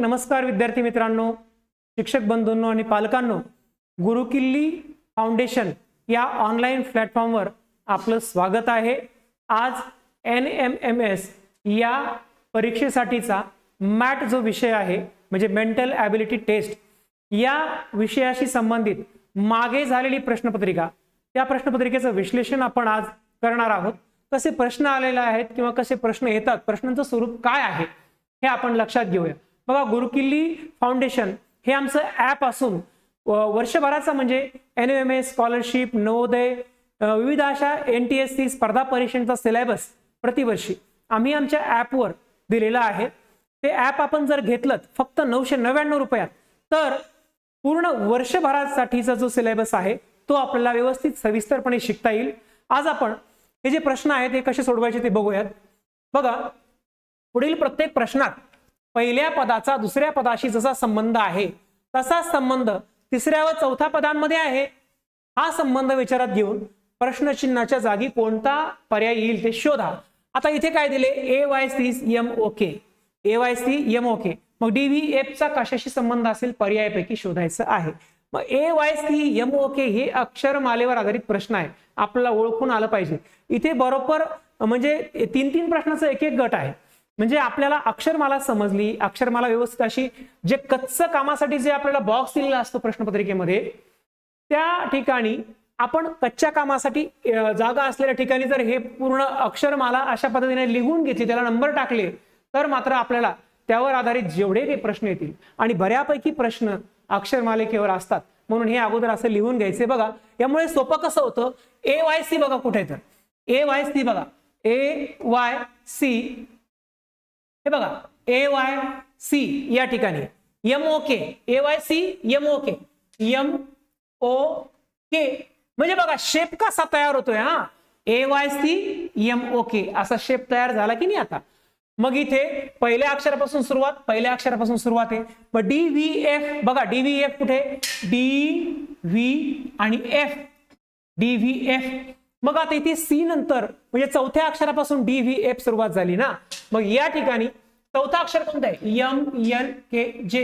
नमस्कार विद्यार्थी मित्रांनो, शिक्षक बंधूंनो आणि पालकांनो, गुरुकिल्ली फाउंडेशन या ऑनलाईन प्लॅटफॉर्मवर आपलं स्वागत आहे। आज NMMS या परीक्षेसाठीचा मॅट जो विषय आहे म्हणजे मेंटल ॲबिलिटी टेस्ट या विषयाशी संबंधित मागे झालेली प्रश्नपत्रिका, त्या प्रश्नपत्रिकेचं विश्लेषण आपण आज करणार आहोत। कसे प्रश्न आलेले आहेत किंवा कसे प्रश्न येतात, प्रश्नांचं स्वरूप काय आहे हे आपण लक्षात घेऊया। बघा, गुरुकिल्ली फाउंडेशन हे आमचं ॲप असून वर्षभराचा म्हणजे NMMS स्कॉलरशिप, नवोदय, विविध अशा NTSC स्पर्धा परीक्षांचा सिलेबस प्रतिवर्षी आम्ही आमच्या ॲपवर दिलेला आहे। ते ॲप आपण जर घेतलं फक्त 999 रुपयात तर पूर्ण वर्षभरासाठीचा जो सिलेबस आहे तो आपल्याला व्यवस्थित सविस्तरपणे शिकता येईल। आज आपण हे जे प्रश्न आहेत ते कसे सोडवायचे ते बघूयात। बघा, पुढील प्रत्येक प्रश्नात पहिल्या पदाचा दुसऱ्या पदाशी जसा संबंध आहे तसाच संबंध तिसऱ्या व चौथ्या पदांमध्ये आहे। हा संबंध विचारात घेऊन प्रश्नचिन्हाच्या जागी कोणता पर्याय येईल ते शोधा। आता इथे काय दिले, AYCMOK, AYCMOK, मग DVF चा कशाशी संबंध असेल पर्यायापैकी शोधायचं आहे। मग AYCMOK हे अक्षरमालेवर आधारित प्रश्न आहे, आपल्याला ओळखून आलं पाहिजे। इथे बरोबर म्हणजे तीन प्रश्नाचा एक एक गट आहे, म्हणजे आपल्याला अक्षरमाला समजली, अक्षरमाला व्यवस्थित अशी जे कच्चं कामासाठी जे आपल्याला बॉक्स दिलेला असतो प्रश्नपत्रिकेमध्ये त्या ठिकाणी आपण कच्च्या कामासाठी जागा असलेल्या ठिकाणी जर हे पूर्ण अक्षरमाला अशा पद्धतीने लिहून घेतली, त्याला नंबर टाकले तर मात्र आपल्याला त्यावर आधारित जेवढे काही प्रश्न येतील आणि बऱ्यापैकी प्रश्न अक्षरमालिकेवर असतात म्हणून हे अगोदर असं लिहून घ्यायचे। बघा, यामुळे सोपं कसं होतं, AYC बघा कुठे, तर AYC बघा, AYC हे बघा, AYC या ठिकाणी MOK, AYCMOK, MOK म्हणजे बघा शेप कसा तयार होतोय। हा, AYCMOK असा शेप तयार झाला की नाही आता। मग इथे पहिल्या अक्षरापासून सुरुवात आहे। मग DVF बघा, DVF कुठे, DV आणि F, DVF। मग आता इथे C नंतर म्हणजे चौथ्या अक्षरापासून DVF सुरुवात झाली ना, मग या ठिकाणी चौथा अक्षर कोणता आहे, MNKJ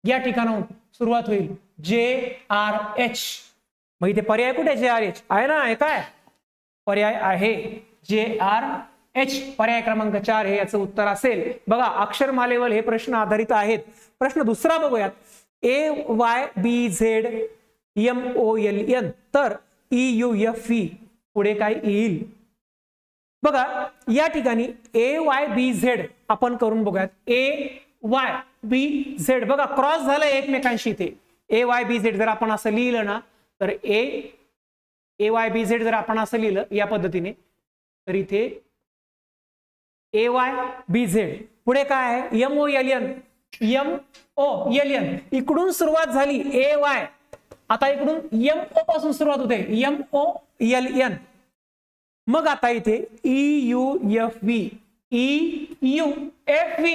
या ठिकाणाहून सुरुवात होईल, JRH। मग इथे पर्याय कुठे, JRH आहे ना, आहे काय पर्याय आहे JRH, पर्याय क्रमांक 4 हे याचं उत्तर असेल। बघा, अक्षरमालेवर हे प्रश्न आधारित आहेत। प्रश्न दुसरा बघूयात, AYBZMOLN तर EUFV पुढे काय येईल। बघा, या ठिकाणी AYBZ आपण करून बघूयात, AYBZ बघा क्रॉस झालं एकमेकांशी। इथे AYBZ जर आपण असं लिहिलं ना तर AYBZ जर आपण असं लिहिलं या पद्धतीने तर इथे AYBZ पुढे काय आहे, MOLN, MOLN इकडून सुरुवात झाली AY, आता इकडून MO पासून सुरुवात होते MOLN। मग आता इथे EUFV, EUFV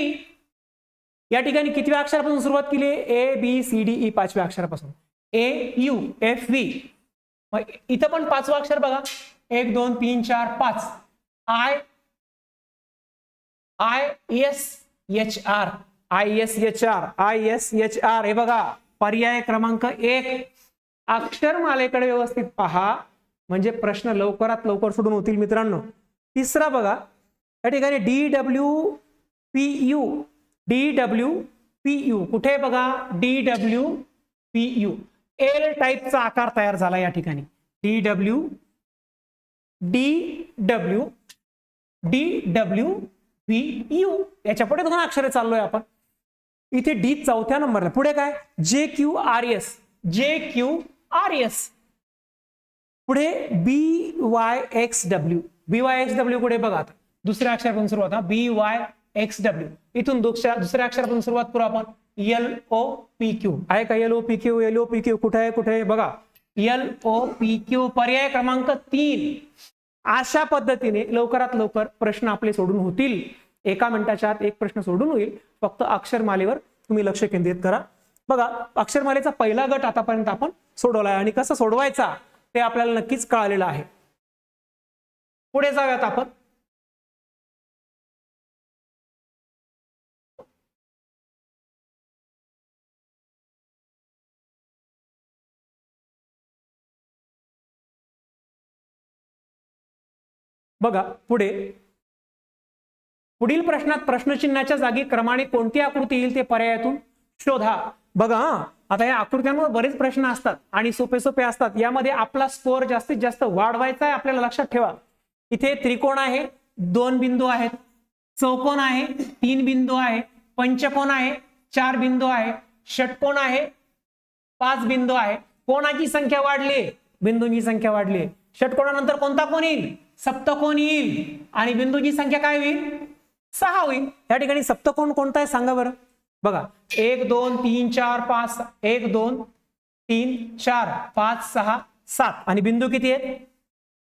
या ठिकाणी कितव्या अक्षरापासून सुरुवात केली, ABCDE पाचव्या अक्षरापासून AUFV। मग इथं पण पाचवं अक्षर बघा, 1 2 3 4 5 ISHR हे बघा पर्याय क्रमांक 1। अक्षरमालेकडे व्यवस्थित पहा म्हणजे प्रश्न लवकरात लवकर सोडून होतील मित्रांनो। तिसरा बघा, या ठिकाणी DWPU कुठे बघा, DWPU L टाईपचा आकार तयार झाला या ठिकाणी, DWPU याच्या पुढे 2 अक्षरे चाललोय आपण। इथे D चौथ्या नंबरला, पुढे काय JQRS, पुढे BYXW कुठे बघा, आता दुसऱ्या अक्षरापासून सुरुवात, BYXW इथून दुसऱ्या अक्षरापासून सुरुवात करू आपण, LOPQ आहे का, LOPQ कुठे आहे बघा, LOPQ पर्याय क्रमांक 3। अशा पद्धतीने लवकरात लवकर प्रश्न आपले सोडून होतील। एका मिनिटाच्या आत एक प्रश्न सोडून होईल, फक्त अक्षरमालेवर तुम्ही लक्ष केंद्रित करा। बघा, अक्षरमालेचा पहिला गट आतापर्यंत आपण सोडवलाय आणि कसं सोडवायचा ते आपल्याला नक्कीच कळालेलं आहे। पुढे जाऊयात आपण। बघा पुढील प्रश्नात प्रश्नचिन्हाच्या जागी क्रमाने कोणती आकृती येईल ते पर्यायातून शोधा. बघा आता या आकृत्यांवर बरेच प्रश्न असतात आणि सोपे सोपे असतात. यामध्ये आपला स्कोअर जास्तीत जास्त वाढवायचा आहे. आपल्याला लक्षात ठेवा, इथे त्रिकोण आहे 2 बिंदू आहेत, चौकोन आहे 3 बिंदू आहे, पंचकोन आहे 4 बिंदू आहे, षटकोन आहे 5 बिंदू आहे. कोणाची संख्या वाढली, बिंदूंची संख्या वाढली. षटकोनानंतर कोणता कोण येईल, सप्तकोन येईल आणि बिंदूची संख्या काय होईल, 6 होईल. या ठिकाणी सप्तकोन कोणता आहे सांगा बरं. बघा 1 2 3 4 5 1 2 3 4 5 6 7 आणि बिंदू किती आहेत,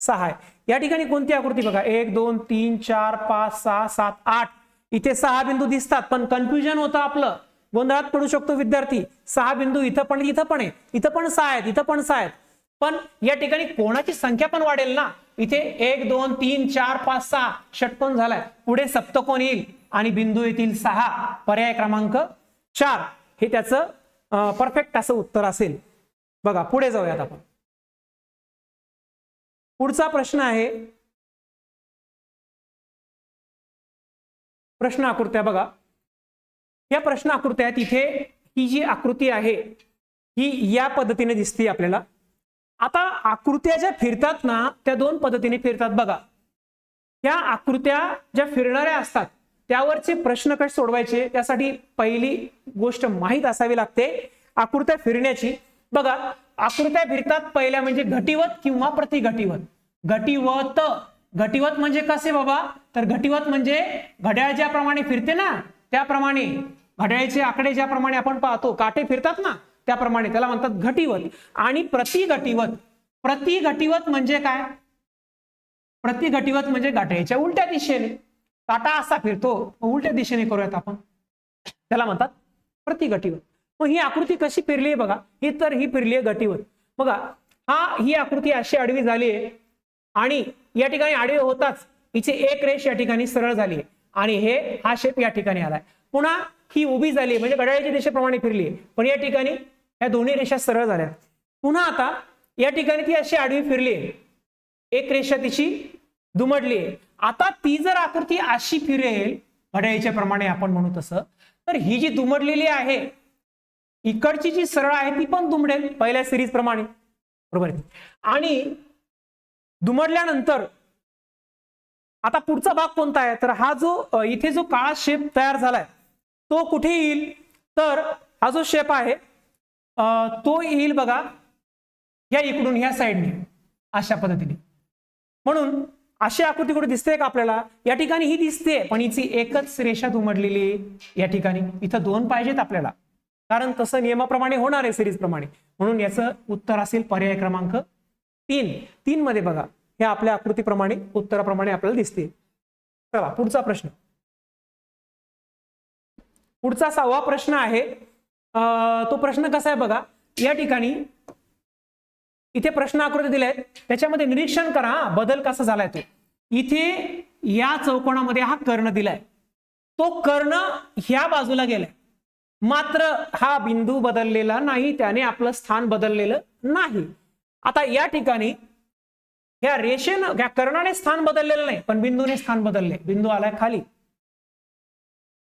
6 आहे. या ठिकाणी कोणती आकृती बघा 1 2 3 4 5 6 7 8 इथे 6 बिंदू दिसतात, पण कन्फ्युजन होतं आपलं, गोंधळात पडू शकतो विद्यार्थी. 6 बिंदू इथं पण आहे, इथं पण 6 आहेत, इथं पण 6 आहेत, पण या ठिकाणी कोणाची संख्या पण वाढेल ना. इथे 1 2 3 4 5 6 षटकोन झालाय, पुढे सप्तकोन येईल आणि बिंदू येतील 6. पर्याय क्रमांक 4 हे त्याचं परफेक्ट असं उत्तर असेल. बघा पुढे जाऊयात आपण. पुढचा प्रश्न आहे प्रश्न आकृत्या. बघा या प्रश्न आकृत्या आहेत. इथे ही जी आकृती आहे ही या पद्धतीने दिसते आपल्याला. आता आकृत्या ज्या फिरतात ना त्या 2 पद्धतीने फिरतात. बघा या आकृत्या ज्या फिरणाऱ्या असतात त्यावरचे प्रश्न कसे सोडवायचे, त्यासाठी पहिली गोष्ट माहीत असावी लागते आकृत्या फिरण्याची. बघा आकृत्या फिरतात पहिल्या म्हणजे घटीवत किंवा प्रतिघटीवत. घटीवत म्हणजे कसे बाबा, तर घटीवत म्हणजे घड्याळ ज्याप्रमाणे फिरते ना त्याप्रमाणे, घड्याळाचे आकडे ज्याप्रमाणे आपण पाहतो काटे फिरतात ना त्याप्रमाणे, त्याला म्हणतात घटीवत. आणि प्रतिघटीवत म्हणजे काय, प्रतिघटीवत म्हणजे घड्याळाच्या उलट्या दिशेने, काटा असा फिरतो उलट्या दिशेने करूयात आपण, त्याला म्हणतात प्रतिघटीवत. मग ही आकृती कशी फिरली आहे बघा, ही फिरली आहे घटीवत. बघा ही आकृती अशी आडवी झाली आहे आणि या ठिकाणी आडवी होताच हिची एक रेष या ठिकाणी सरळ झाली आहे आणि हा शेप या ठिकाणी आलाय. पुन्हा ही उभी झाली म्हणजे घड्याळाच्या दिशेप्रमाणे फिरली आहे, पण या ठिकाणी ह्या दोन्ही रेषा सरळ झाल्या. पुन्हा आता या ठिकाणी ती अशी आडवी फिरली आहे, एक रेषा तिची दुमडली आहे. आता ती जर आकृती अशी फिरेल घड्याळाच्या प्रमाणे आपण म्हणू तसं, तर ही जी दुमडलेली आहे इकडची जी सरळ आहे ती पण दुमडेल पहिल्या सिरीज प्रमाणे, बरोबर आहे. आणि दुमडल्यानंतर आता पुढचा भाग कोणता आहे, तर हा जो इथे जो काळा शेप तयार झालाय तो कुठे येईल, तर हा जो शेप आहे तो येईल बघा या इकडून ह्या साईडने अशा पद्धतीने. म्हणून अशी आकृती कुठे दिसते का आपल्याला, या ठिकाणी ही दिसते पण हिची एकच रेषा दुमडलेली या ठिकाणी. इथं 2 पाहिजेत आपल्याला, कारण तसं नियमाप्रमाणे होणार आहे सिरीज प्रमाणे. म्हणून याचं उत्तर असेल पर्याय क्रमांक 3 मध्ये बघा हे आपल्या आकृतीप्रमाणे उत्तराप्रमाणे आपल्याला दिसते. चला पुढचा प्रश्न. पुढचा 6वा प्रश्न आहे. तो प्रश्न कसा आहे बघा, या ठिकाणी इथे प्रश्न आकृती दिल्या आहेत त्याच्यामध्ये निरीक्षण करा बदल कसा झालाय तो. इथे या चौकोनामध्ये हा कर्ण दिलाय, तो कर्ण ह्या बाजूला गेलाय, मात्र हा बिंदू बदललेला नाही, त्याने आपलं स्थान बदललेलं नाही. आता या ठिकाणी ह्या रेषेनं या कर्णाने स्थान बदललेलं नाही पण बिंदूने स्थान बदलले, बिंदू आलाय खाली.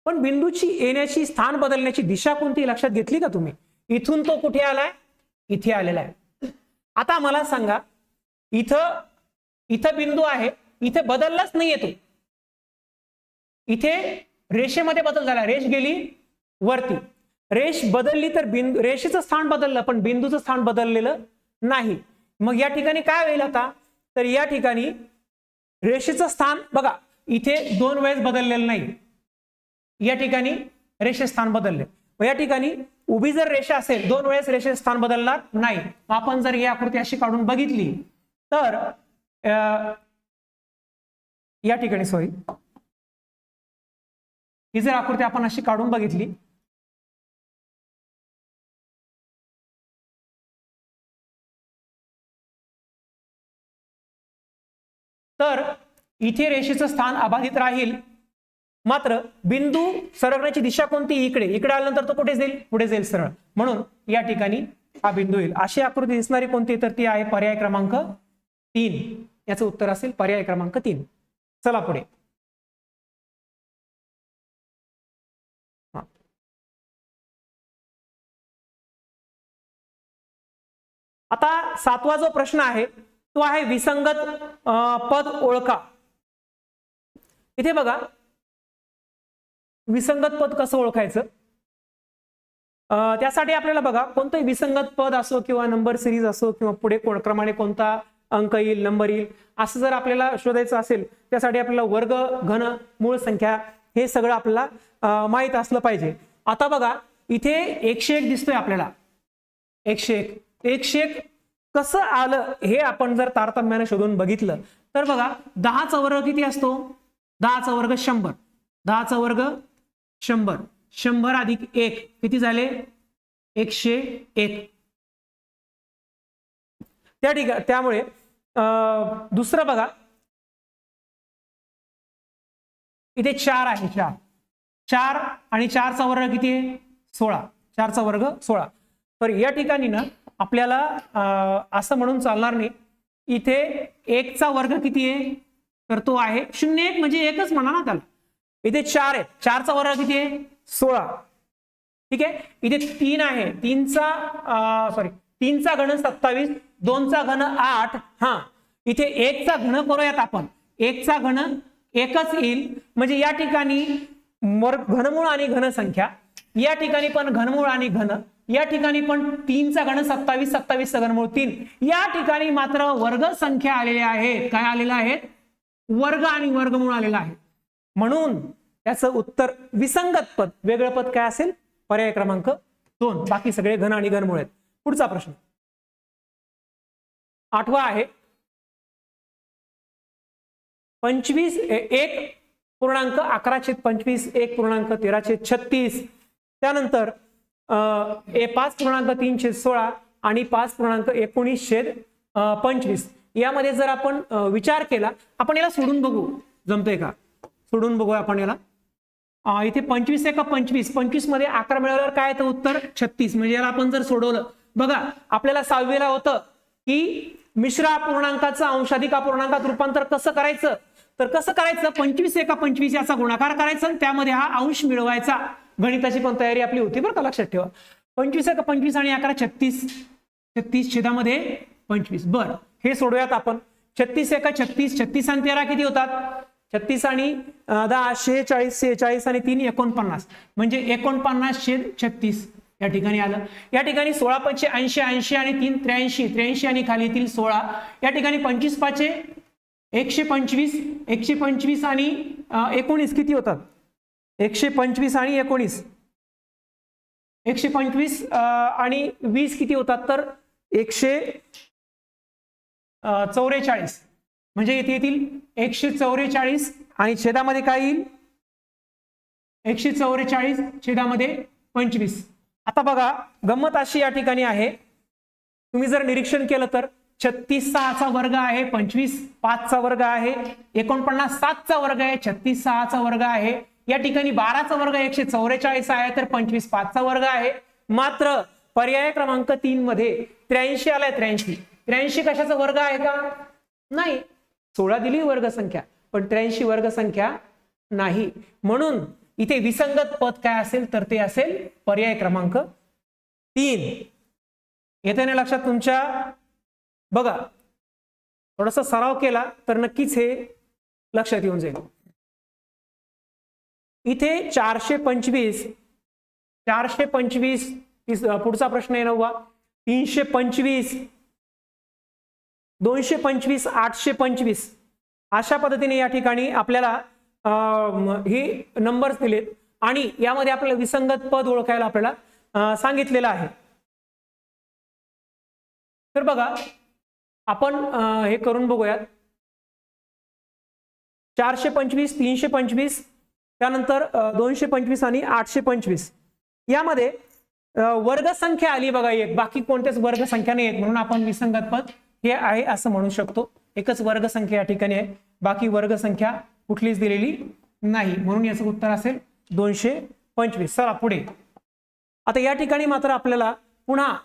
पण बिंदूची येण्याची स्थान बदलण्याची दिशा कोणती लक्षात घेतली का तुम्ही, इथून तो कुठे आलाय, इथे आलेला आहे. आता मला सांगा इथं बिंदू आहे, इथे बदललाच नाहीये तो, इथे रेषेमध्ये बदल झाला, रेष गेली वरती, रेष बदलली तर रेषेचं स्थान बदललं पण बिंदूचं स्थान बदललेलं नाही. मग या ठिकाणी काय होईल आता, तर या ठिकाणी रेषेचं स्थान बघा इथे 2 वेळेस बदललेलं नाही, या ठिकाणी रेषे स्थान बदलले. या ठिकाणी उभी जर रेषा असेल 2 वेळेस रेषे स्थान बदलणार नाही. आपण जर ही आकृती अशी काढून बघितली तर या ठिकाणी ही जर आकृती आपण अशी काढून बघितली तर इथे रेषेचं स्थान अबाधित राहील, मात्र बिंदू सरकण्याची दिशा कोणती, इकडे आल्यानंतर तो कुठे जाईल, पुढे जाईल सरळ. म्हणून या ठिकाणी हा बिंदू येईल. अशी आकृती दिसणारी कोणती, तर ती आहे पर्याय क्रमांक 3. याचं उत्तर असेल पर्याय क्रमांक 3. चला पुढे. आता 7वा जो प्रश्न आहे तो आहे विसंगत पद ओळखा. इथे बघा विसंगत पद कसं ओळखायचं. त्यासाठी आपल्याला बघा कोणतंही विसंगत पद असो किंवा नंबर सिरीज असो किंवा पुढे क्रमाने कोणता अंक येईल नंबर येईल असं जर आपल्याला शोधायचं असेल त्यासाठी आपल्याला वर्ग घन मूळ संख्या हे सगळं आपल्याला माहित असलं पाहिजे. आता बघा इथे 101 दिसतोय आपल्याला. 101 कसं आलं हे आपण जर तारतम्याने शोधून बघितलं तर बघा 10चा वर्ग किती असतो. 10चा वर्ग 100. 10चा वर्ग 100. 100 अधिक 1 किती झाले 101. त्यामुळे दुसरं बघा इथे 4 आहे. 4 आणि 4चा वर्ग किती आहे 16. 4चा वर्ग 16. तर या ठिकाणी ना आपल्याला असं म्हणून चालणार नाही. इथे 1चा वर्ग किती आहे तर तो आहे 01 म्हणजे एकच म्हणा ना त्याला. इथे 4 आहे. 4चा वर्ग किती आहे 16. ठीक आहे. इथे 3 आहे. 3चा घन 27. 2चा घन 8. हा इथे 1चा घन करूयात आपण. 1चा घन एकच येईल म्हणजे या ठिकाणी घनमूळ आणि घनसंख्या. या ठिकाणी पण घनमूळ आणि घन. या ठिकाणी पण 3चा घन 27. 27चा घनमूळ 3. या ठिकाणी मात्र वर्ग संख्या आलेल्या आहेत. काय आलेल्या आहेत वर्ग आणि वर्गमूळ आलेला आहे. म्हणून त्याचं उत्तर विसंगत पद. वेगळं पद काय असेल पर्याय क्रमांक 2. बाकी सगळे घन आणि घनमूळ आहेत. पुढचा प्रश्न 8वा आहे 1.11 1.25 1.1336. त्यानंतर 5.316 आणि 5.19/25. यामध्ये जर आपण विचार केला आपण याला सोडून बघू जमतंय का. सोडून बघू आपण याला. इथे 25 एका 25. 25 मध्ये 11 मिळाल्यावर काय येतं उत्तर 36. म्हणजे याला आपण जर सोडवलं बघा आपल्याला 6वीला होतं की मिश्र अपूर्णांकाचं अंशाधिक अपूर्णांकात रूपांतर कसं करायचं. तर कसं करायचं 25 एका 25 याचा गुणाकार करायचा आणि त्यामध्ये हा अंश मिळवायचा. गणिताची पण तयारी आपली होती बरं का लक्षात ठेवा. 25 एका 25 आणि 11 36. 36 छेदामध्ये 25. बरं हे सोडूयात आपण. 36 एका 36. 36 आणि 13 किती होतात 36 आणि 10 46. 46 आणि 3 49. म्हणजे 49/36 या ठिकाणी आलं. या ठिकाणी 16 5 80. 80 आणि 3 83. 83 आणि खाली येतील 16. या ठिकाणी 25 5 125. 125 आणि 19 किती होतात 125 आणि 19. 125 आणि 20 किती होतात तर 144. म्हणजे इथे येतील 144 आणि छेदामध्ये काय येईल 144 छेदामध्ये 25. आता बघा गंमत अशी या ठिकाणी आहे. तुम्ही जर निरीक्षण केलं तर 36 6चा वर्ग आहे. 25 5चा वर्ग आहे. 49 7चा वर्ग आहे. 36 6चा वर्ग आहे. या ठिकाणी 12चा वर्ग 144 आहे तर 25 5चा वर्ग आहे. मात्र पर्याय क्रमांक 3 मध्ये 83 आलाय. 83 कशाचा वर्ग आहे का नाही. 16 दिली वर्ग संख्या पण 83 वर्ग संख्या नाही. म्हणून इथे विसंगत पद काय असेल तर ते असेल पर्याय क्रमांक 3. येते ना लक्षात तुमच्या. बघा थोडासा सराव केला तर नक्कीच हे लक्षात येऊन जाईल. इथे 425 पुढचा प्रश्न आहे 9वा. 325 225 825 अशा पद्धतीने या ठिकाणी आपल्याला हे नंबर्स दिलेत आणि यामध्ये आपल्याला विसंगत पद ओळखायला आपल्याला सांगितलेलं आहे. तर बघा आपण हे करून बघूयात. 425 325 त्यानंतर 225 आणि 825 यामध्ये वर्गसंख्या आली बघा एक. बाकी कोणत्याच वर्गसंख्या नाही आहेत म्हणून आपण विसंगत पद हे आहे असं म्हणू शकतो. एकच वर्गसंख्या या ठिकाणी आहे. बाकी वर्गसंख्या कुठलीच दिलेली नाही म्हणून याचं उत्तर असेल 225. चला पुढे. आता या ठिकाणी मात्र आपल्याला पुन्हा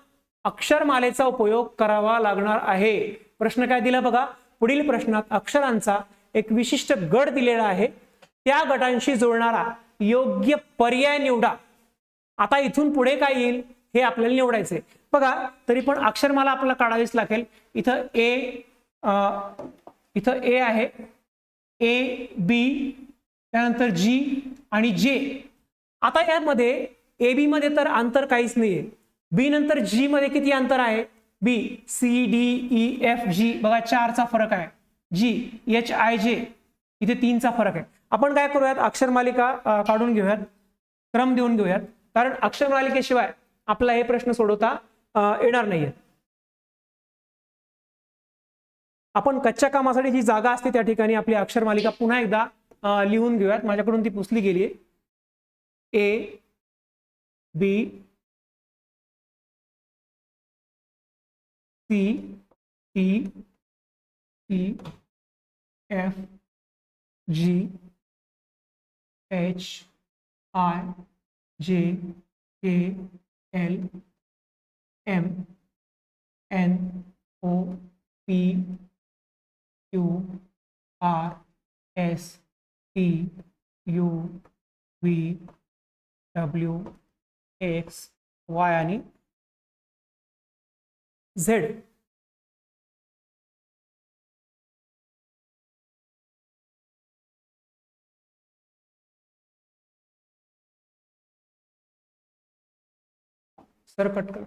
अक्षरमालेचा उपयोग करावा लागणार आहे. प्रश्न काय दिला बघा पुढील प्रश्नात अक्षरांचा एक विशिष्ट गट दिलेला आहे, त्या गटांशी जोडणारा योग्य पर्याय निवडा. आता इथून पुढे काय येईल हे आपल्याला निवडायचंय. बघा तरी पण अक्षरमाला आपल्याला काढावीच लागेल. इथं ए आहे, ए बी, त्यानंतर जी आणि जे. आता यामध्ये ए बी मध्ये तर अंतर काहीच नाहीये. बी नंतर जी मध्ये किती अंतर आहे? B C D E F G, बघा 4चा फरक आहे. जी एच आय जे इथे 3चा फरक आहे. आपण काय करूयात, अक्षरमालिका काढून घेऊयात, क्रम देऊन घेऊयात, कारण अक्षरमालिकेशिवाय आपला हे प्रश्न सोडवता येणार नाहीये. आपण कच्च्या कामासाठी जी जागा असते त्या ठिकाणी आपली अक्षरमालिका पुन्हा एकदा लिहून घेऊयात. माझ्याकडून ती पुसली गेली आहे. A B C E E F G H I J K L M N O P Q R S T U V W X Y आणि झेड. सर कट कर.